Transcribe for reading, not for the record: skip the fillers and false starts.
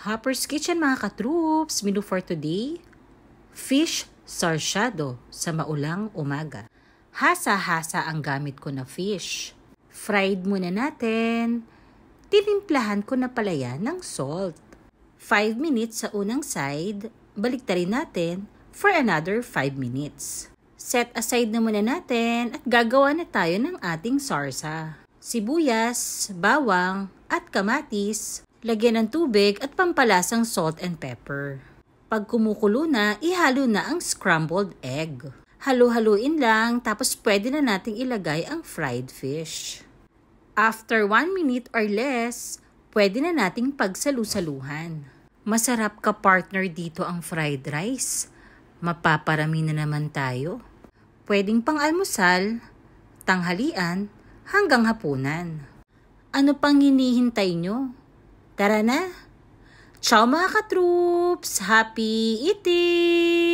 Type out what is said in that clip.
Hopper's Kitchen mga katroops, menu for today, fish sarsyado sa maulang umaga. Hasa-hasa ang gamit ko na fish. Fried muna natin. Tinimplahan ko na palaya ng salt. 5 minutes sa unang side, baliktarin natin for another 5 minutes. Set aside na muna natin at gagawa na tayo ng ating sarsa. Sibuyas, bawang at kamatis. Lagyan ng tubig at pampalasang salt and pepper. Pag kumukulo na, ihalo na ang scrambled egg. Halo-haluin lang tapos pwede na nating ilagay ang fried fish. After 1 minute or less, pwede na nating pagsalu-saluhan. Masarap ka partner dito ang fried rice. Mapaparami na naman tayo. Pwedeng pang-almusal, tanghalian, hanggang hapunan. Ano pang hinihintay nyo? Tara na! Ciao mga katroops! Happy eating!